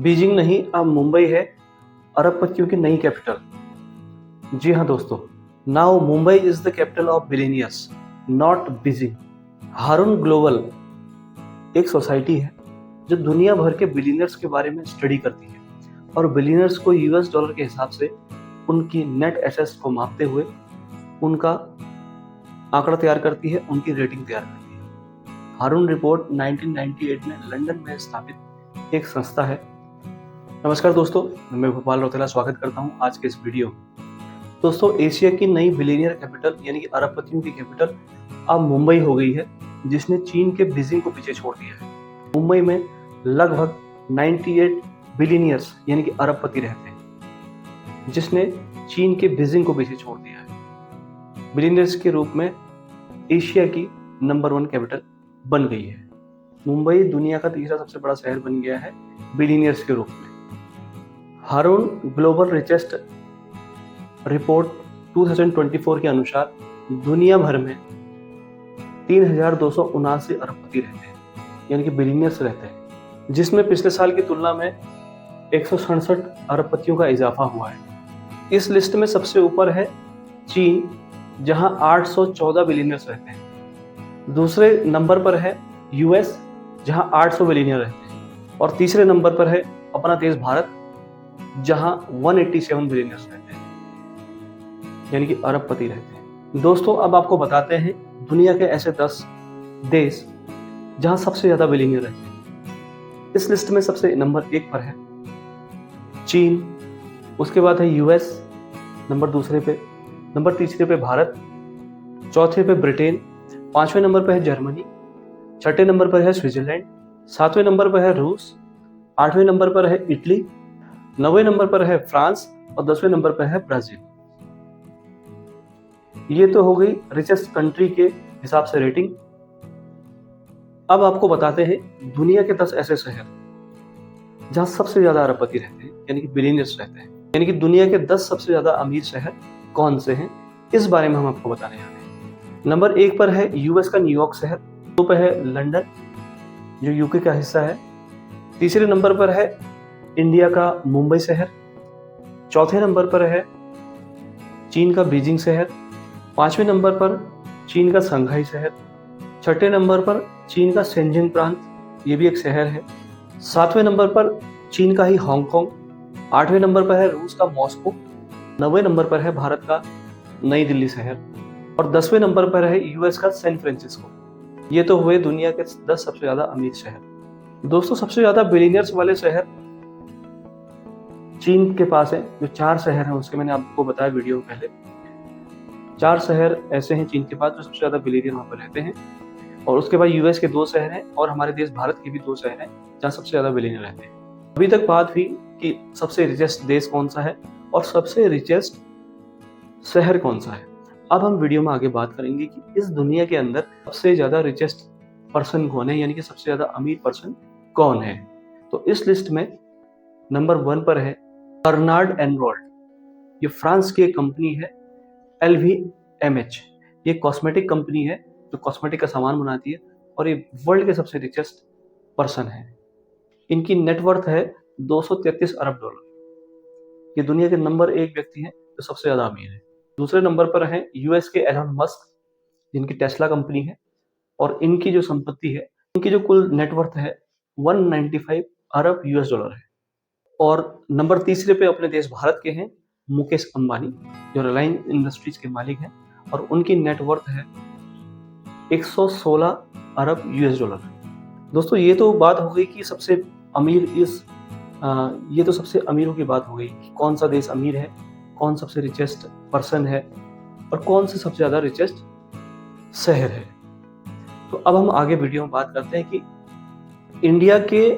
Beijing नहीं, अब मुंबई है अरबपतियों की नई कैपिटल। जी हाँ दोस्तों, now Mumbai is the capital of billionaires, not Beijing. Hurun global एक सोसाइटी है जो दुनिया भर के बिलियनर्स के बारे में स्टडी करती है और बिलियनर्स को यूएस डॉलर के हिसाब से उनकी नेट एसेट्स को मापते हुए उनका आंकड़ा तैयार करती है, उनकी रेटिंग तैयार करती है। हारून रिपोर्ट 1998 में लंदन में स्थापित एक संस्था है। नमस्कार दोस्तों, मैं भोपाल रौतेला स्वागत करता हूं आज के इस वीडियो में। दोस्तों, एशिया की नई बिलियनियर कैपिटल यानी कि अरबपतियों की कैपिटल अब मुंबई हो गई है, जिसने चीन के बीजिंग को पीछे छोड़ दिया है। मुंबई में लगभग 98 बिलियनियर्स यानी कि अरबपति रहते हैं, जिसने चीन के बीजिंग को पीछे छोड़ दिया है। बिलियनियर्स के रूप में एशिया की नंबर 1 कैपिटल बन गई है। मुंबई दुनिया का तीसरा सबसे बड़ा शहर बन गया है बिलियनियर्स के रूप में। हारून ग्लोबल रिचेस्ट रिपोर्ट 2024 के अनुसार दुनिया भर में 3,279 अरबपति रहते हैं यानी कि बिलियनियर्स रहते हैं, जिसमें पिछले साल की तुलना में 167 अरबपतियों का इजाफा हुआ है। इस लिस्ट में सबसे ऊपर है चीन, जहां 814 बिलियनियर्स रहते हैं। दूसरे नंबर पर है यूएस, जहां 800 बिलियनियर रहते हैं, और तीसरे नंबर पर है अपना देश भारत, जहां 187 बिलियनियर्स रहते हैं यानी कि अरबपति रहते हैं। दोस्तों, अब आपको बताते हैं दुनिया के ऐसे 10 देश जहां सबसे ज्यादा बिलियनियर रहते हैं। इस लिस्ट में सबसे नंबर 1 पर है चीन, उसके बाद है यूएस नंबर दूसरे पे, नंबर तीसरे पे भारत, चौथे पे ब्रिटेन, 5वें नंबर पे है जर्मनी, छठे नंबर पर है स्विट्जरलैंड, 7वें नंबर पर है रूस, 8वें नंबर पर है इटली, 9वें नंबर पर है फ्रांस और 10वें नंबर पर है ब्राजील। ये तो हो गई रिचेस्ट कंट्री के हिसाब से रेटिंग। अब आपको बताते हैं दुनिया के 10 ऐसे शहर जहां सबसे ज्यादा अरबपति रहते हैं यानी कि बिलियनियर्स रहते हैं, यानी कि दुनिया के 10 सबसे ज्यादा अमीर शहर कौन से हैं, इस बारे में हम आपको बताने जा रहे हैं। नंबर 1 पर है यूएस का न्यूयॉर्क शहर, 2 पे है लंदन जो यूके का हिस्सा है, तीसरे नंबर पर है इंडिया का मुंबई शहर, चौथे नंबर पर है चीन का बीजिंग शहर, 5वें नंबर पर चीन का शंघाई शहर, छठे नंबर पर चीन का शेंजन प्रांत, ये भी एक शहर है, 7वें नंबर पर चीन का ही हांगकांग, 8वें नंबर पर है रूस का मॉस्को, 9वें नंबर पर है भारत का नई दिल्ली शहर, और 10वें नंबर पर है यूएस का सैन फ्रांसिस्को। ये तो हुए दुनिया के 10 सबसे ज्यादा अमीर शहर। दोस्तों, सबसे ज्यादा बिलियनियर्स वाले शहर चीन के पास है, जो 4 शहर हैं उसके मैंने आपको बताया वीडियो में पहले। 4 शहर ऐसे हैं चीन के पास जो सबसे ज्यादा बिलियनियर वहां पर रहते हैं, और उसके बाद यूएस के 2 शहर हैं और हमारे देश भारत के भी 2 शहर हैं जहाँ सबसे ज्यादा बिलियनियर रहते हैं। अभी तक बात हुई कि सबसे रिचेस्ट देश कौन सा है और सबसे रिचेस्ट शहर कौन सा है। अब हम वीडियो में आगे बात करेंगे कि इस दुनिया के अंदर सबसे ज्यादा रिचेस्ट पर्सन कौन है, यानी कि सबसे ज्यादा अमीर पर्सन कौन है। तो इस लिस्ट में नंबर 1 पर है बर्नार्ड एनरोल्ड। ये फ्रांस की एक कंपनी है LVMH। ये कॉस्मेटिक कंपनी है जो कॉस्मेटिक का सामान बनाती है, और ये वर्ल्ड के सबसे रिचेस्ट पर्सन है। इनकी नेटवर्थ है 233 अरब डॉलर। ये दुनिया के नंबर 1 व्यक्ति हैं जो सबसे ज्यादा अमीर है। दूसरे नंबर पर है यूएस के एलन मस्क, जिनकी टेस्ला कंपनी है, और इनकी जो संपत्ति है, इनकी जो कुल नेटवर्थ है 195 अरब यूएस डॉलर है। और नंबर तीसरे पे अपने देश भारत के हैं मुकेश अंबानी, जो रिलायंस इंडस्ट्रीज के मालिक हैं, और उनकी नेटवर्थ है 116 अरब यूएस डॉलर। दोस्तों, ये तो बात हो गई कि सबसे अमीर ये तो सबसे अमीरों की बात हो गई कि कौन सा देश अमीर है, कौन सबसे रिचेस्ट पर्सन है, और कौन से सबसे ज्यादा रिचेस्ट शहर है। तो अब हम आगे वीडियो में बात करते हैं कि इंडिया के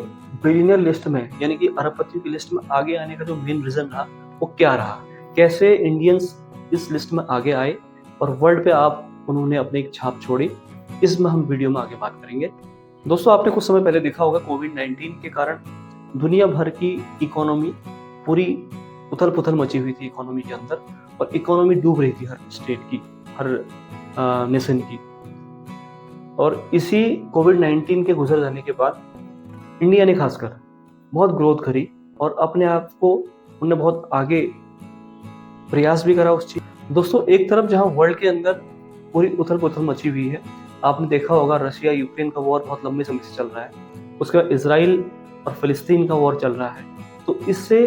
बिलियनियर लिस्ट में यानी कि अरबपतियों की लिस्ट में आगे आने का जो मेन रीजन रहा वो क्या रहा, कैसे इंडियंस इस लिस्ट में आगे आए और वर्ल्ड पे उन्होंने अपनी एक छाप छोड़ी, इसमें हम वीडियो में आगे बात करेंगे। दोस्तों, आपने कुछ समय पहले देखा होगा कोविड-19 के कारण दुनिया भर की इकोनॉमी पूरी उथल पुथल मची हुई थी इकोनॉमी के अंदर, और इकोनॉमी डूब रही थी हर स्टेट की, हर नेशन की। और इसी कोविड-19 के गुजर जाने के बाद इंडिया ने खासकर बहुत ग्रोथ करी और अपने आप को उन्होंने बहुत आगे प्रयास भी करा उस चीज। दोस्तों एक तरफ जहां वर्ल्ड के अंदर पूरी उथल पुथल मची हुई है, आपने देखा होगा रशिया यूक्रेन का वॉर बहुत लंबे समय से चल रहा है, उसके बाद इसराइल और फिलिस्तीन का वॉर चल रहा है, तो इससे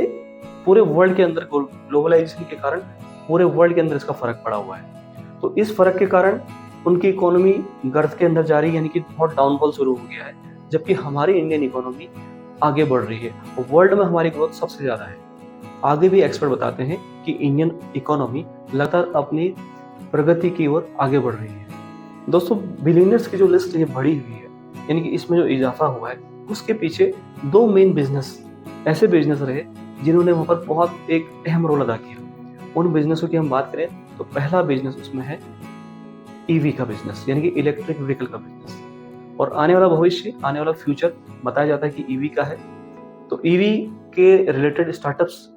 पूरे वर्ल्ड के अंदर ग्लोबलाइजेशन के कारण पूरे वर्ल्ड के अंदर इसका फर्क पड़ा हुआ है। तो इस फर्क के कारण उनकी इकोनॉमी गर्त के अंदर जा रही है, यानी कि बहुत डाउनफॉल शुरू हो गया है, जबकि हमारी इंडियन इकोनॉमी आगे बढ़ रही है और वर्ल्ड में हमारी ग्रोथ सबसे ज्यादा है। आगे भी एक्सपर्ट बताते हैं कि इंडियन इकोनॉमी लगातार अपनी प्रगति की ओर आगे बढ़ रही है। दोस्तों बिलियनर्स की जो लिस्ट ये बढ़ी हुई है, यानी कि इसमें जो इजाफा हुआ है, उसके पीछे दो मेन बिजनेस ऐसे बिजनेस रहे जिन्होंने वहां पर बहुत एक अहम रोल अदा किया। उन बिजनेसों की हम बात करें तो पहला बिजनेस उसमें है ईवी का बिजनेस, यानी कि इलेक्ट्रिक व्हीकल का बिजनेस। और आने वाला भविष्य, आने वाला फ्यूचर बताया जाता है कि ईवी का है। तो ईवी के रिलेटेड स्टार्टअप्स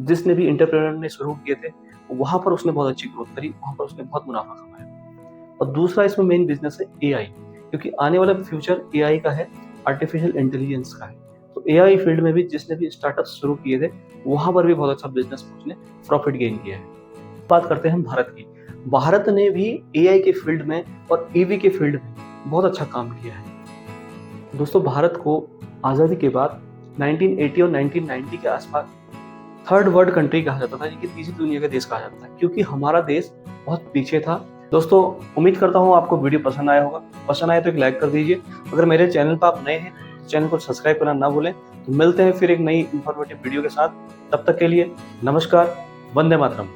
जिसने भी एंटरप्रेन्योर ने शुरू किए थे, वहां पर उसने बहुत अच्छी ग्रोथ करी, वहां पर उसने बहुत मुनाफा कमाया। और दूसरा इसमें मेन बिजनेस है एआई, क्योंकि आने वाला फ्यूचर एआई का है, आर्टिफिशियल इंटेलिजेंस का है। तो एआई फील्ड में भी जिसने भी स्टार्टअप शुरू किए थे, वहां पर भी बहुत अच्छा बिजनेस उसने प्रॉफिट गेन किया है। बात करते हैं भारत की। भारत ने भी एआई के फील्ड में और ईवी के फील्ड में बहुत अच्छा काम किया है। दोस्तों भारत को आज़ादी के बाद 1980 और 1990 के आसपास थर्ड वर्ल्ड कंट्री कहा जाता था, कि तीसरी दुनिया का देश कहा जाता था, क्योंकि हमारा देश बहुत पीछे था। दोस्तों उम्मीद करता हूँ आपको वीडियो पसंद आया होगा। पसंद आए तो एक लाइक कर दीजिए। अगर मेरे चैनल पर आप नए हैं तो चैनल को सब्सक्राइब करना ना भूलें। तो मिलते हैं फिर एक नई इंफॉर्मेटिव वीडियो के साथ। तब तक के लिए नमस्कार, वंदे मातरम।